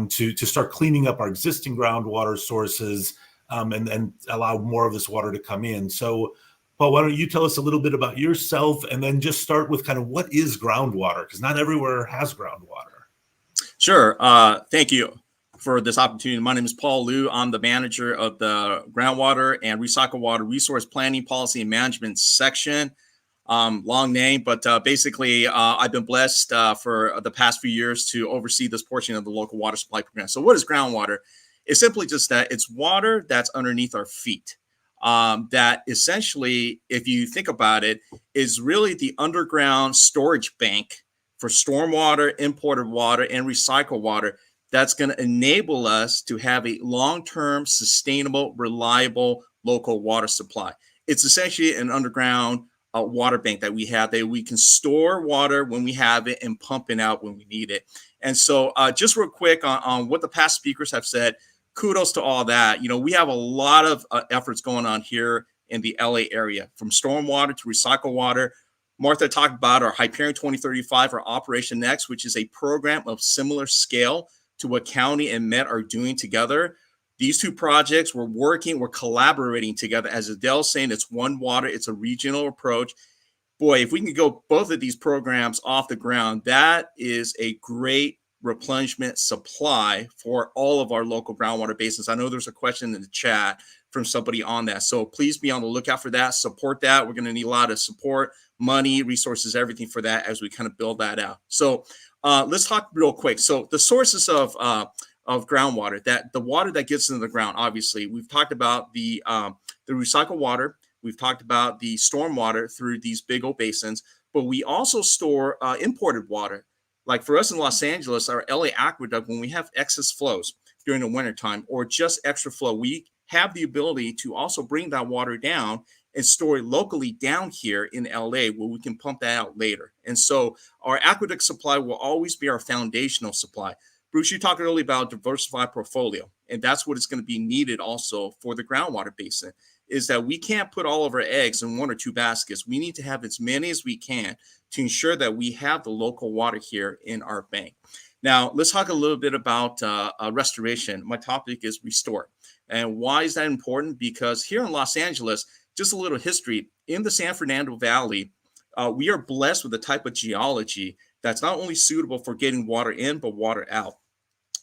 to start cleaning up our existing groundwater sources and allow more of this water to come in. So, Paul, why don't you tell us a little bit about yourself, and then just start with kind of what is groundwater, because not everywhere has groundwater. Sure. Thank you for this opportunity. My name is Paul Liu. I'm the manager of the Groundwater and Recycled Water Resource Planning, Policy, and Management section. Long name, but basically I've been blessed for the past few years to oversee this portion of the local water supply program. So what is groundwater? It's simply just that it's water that's underneath our feet. That essentially, if you think about it, is really the underground storage bank for stormwater, imported water, and recycled water that's going to enable us to have a long-term, sustainable, reliable local water supply. It's essentially an underground water bank that we have, that we can store water when we have it and pump it out when we need it. And so just real quick on what the past speakers have said, kudos to all that. You know, we have a lot of efforts going on here in the LA area, from stormwater to recycled water. Martha talked about our Hyperion 2035, or Operation Next, which is a program of similar scale to what County and Met are doing together. These two projects, we're collaborating together. As Adele's saying, it's one water, it's a regional approach. Boy, if we can go both of these programs off the ground, that is a great replenishment supply for all of our local groundwater basins. I know there's a question in the chat from somebody on that. So please be on the lookout for that, support that. We're gonna need a lot of support, money, resources, everything for that as we kind of build that out. So let's talk real quick. So the sources of groundwater, that the water that gets into the ground, obviously, we've talked about the recycled water. We've talked about the storm water through these big old basins, but we also store imported water. Like for us in Los Angeles, our LA aqueduct, when we have excess flows during the wintertime or just extra flow, we have the ability to also bring that water down and store it locally down here in LA, where we can pump that out later. And so our aqueduct supply will always be our foundational supply. Bruce, you talked earlier about diversified portfolio, and that's what is going to be needed also for the groundwater basin, is that we can't put all of our eggs in one or two baskets. We need to have as many as we can to ensure that we have the local water here in our bank. Now, let's talk a little bit about restoration. My topic is restore. And why is that important? Because here in Los Angeles, just a little history, in the San Fernando Valley, we are blessed with a type of geology that's not only suitable for getting water in, but water out.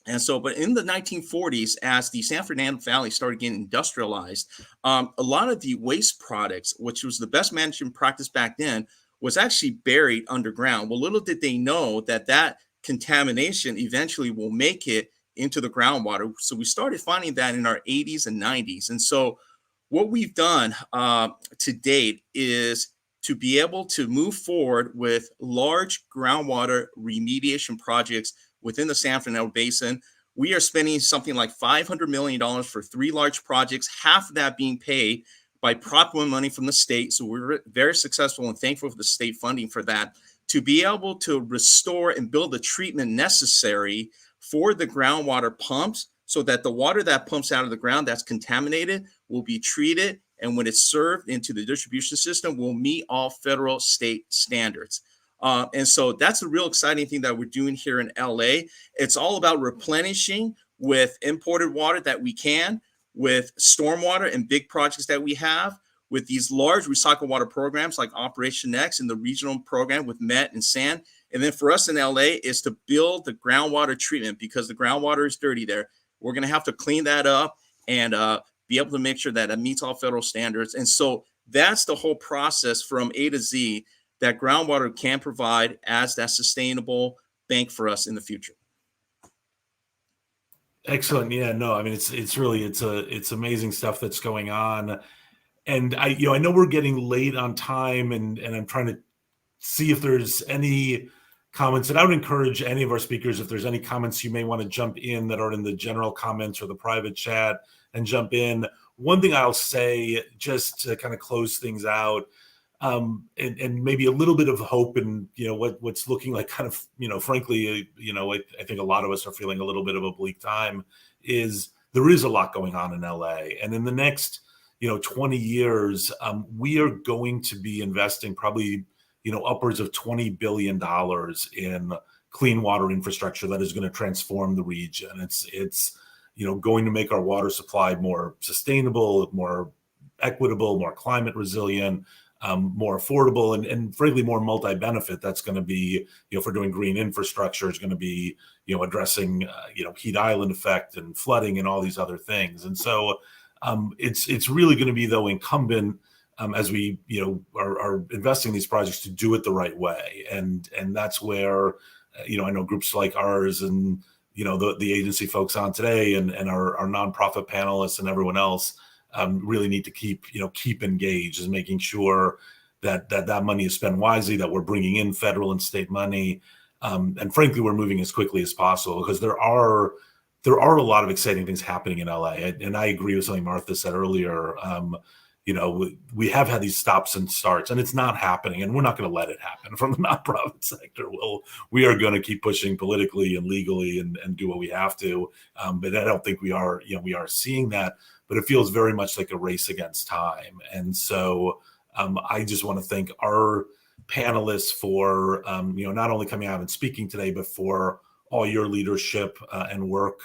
And so, but in the 1940s, as the San Fernando Valley started getting industrialized, a lot of the waste products, which was the best management practice back then, was actually buried underground. Well, little did they know that that contamination eventually will make it into the groundwater. So we started finding that in our 80s and 90s. And so what we've done to date is to be able to move forward with large groundwater remediation projects within the San Fernando Basin. We are spending something like $500 million for 3 large projects, half of that being paid by Prop 1 money from the state. So we're very successful and thankful for the state funding for that, to be able to restore and build the treatment necessary for the groundwater pumps, so that the water that pumps out of the ground that's contaminated will be treated, and when it's served into the distribution system, will meet all federal state standards. And so that's a real exciting thing that we're doing here in LA. It's all about replenishing with imported water that we can, with stormwater and big projects that we have, with these large recycled water programs like Operation X and the regional program with MET and SAN. And then for us in LA is to build the groundwater treatment, because the groundwater is dirty there. We're going to have to clean that up and be able to make sure that it meets all federal standards. And so that's the whole process from A to Z that groundwater can provide as that sustainable bank for us in the future. Excellent. Yeah, no, I mean, it's amazing stuff that's going on. And I know we're getting late on time, and I'm trying to see if there's any comments. And I would encourage any of our speakers, if there's any comments you may want to jump in that are in the general comments or the private chat, and jump in. One thing I'll say, just to kind of close things out, and maybe a little bit of hope, and what's looking like kind of frankly, I think a lot of us are feeling a little bit of a bleak time, is there is a lot going on in LA, and in the next 20 years, we are going to be investing probably upwards of $20 billion in clean water infrastructure that is going to transform the region. It's going to make our water supply more sustainable, more equitable, more climate resilient, more affordable, and frankly more multi-benefit. That's going to be, if we're doing green infrastructure, is going to be addressing heat island effect and flooding and all these other things. And so it's really going to be, though, incumbent as we are investing in these projects to do it the right way. And that's where I know groups like ours and the agency folks on today and our nonprofit panelists and everyone else really need to keep engaged, is making sure that money is spent wisely, that we're bringing in federal and state money, and frankly we're moving as quickly as possible, because there are a lot of exciting things happening in LA. And I agree with something Martha said earlier. We have had these stops and starts, and it's not happening, and we're not going to let it happen from the nonprofit sector. We are going to keep pushing politically and legally and do what we have to. But I don't think we are seeing that, but it feels very much like a race against time. And so I just want to thank our panelists for, not only coming out and speaking today, but for all your leadership and work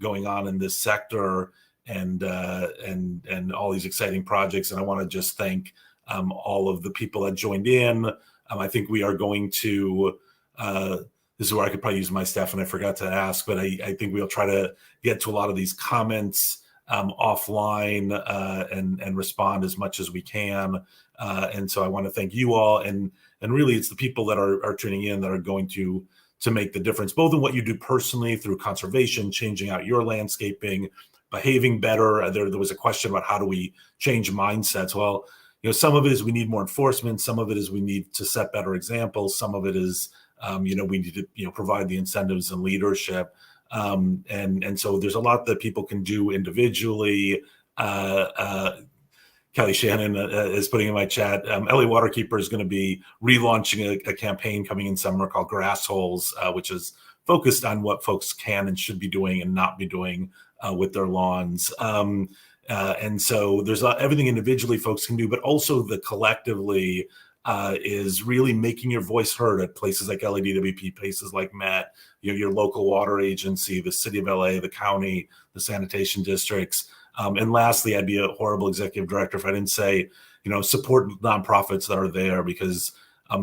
going on in this sector, and all these exciting projects. And I want to just thank all of the people that joined in. I think we are going to, this is where I could probably use my staff, and I forgot to ask, but I think we'll try to get to a lot of these comments offline and respond as much as we can. And so I want to thank you all. And really, it's the people that are tuning in that are going to make the difference, both in what you do personally through conservation, changing out your landscaping, behaving better. There was a question about how do we change mindsets. Well, some of it is we need more enforcement. Some of it is we need to set better examples. Some of it is, we need to, provide the incentives and leadership. And so there's a lot that people can do individually. Kelly Shannon is putting in my chat. LA Waterkeeper is going to be relaunching a campaign coming in summer called Grass Holes, which is focused on what folks can and should be doing and not be doing with their lawns. And so there's everything individually folks can do, but also the collectively is really making your voice heard at places like LADWP, places like MET, your local water agency, the city of LA, the county, the sanitation districts. And lastly, I'd be a horrible executive director if I didn't say, support nonprofits that are there, because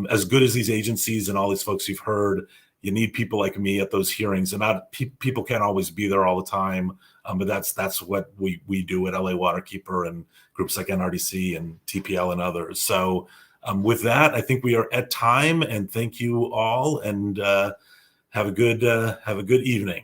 as good as these agencies and all these folks you've heard, you need people like me at those hearings. And not people can't always be there all the time, but that's what we do at LA Waterkeeper and groups like NRDC and TPL and others. So with that, I think we are at time, and thank you all, and have a good evening.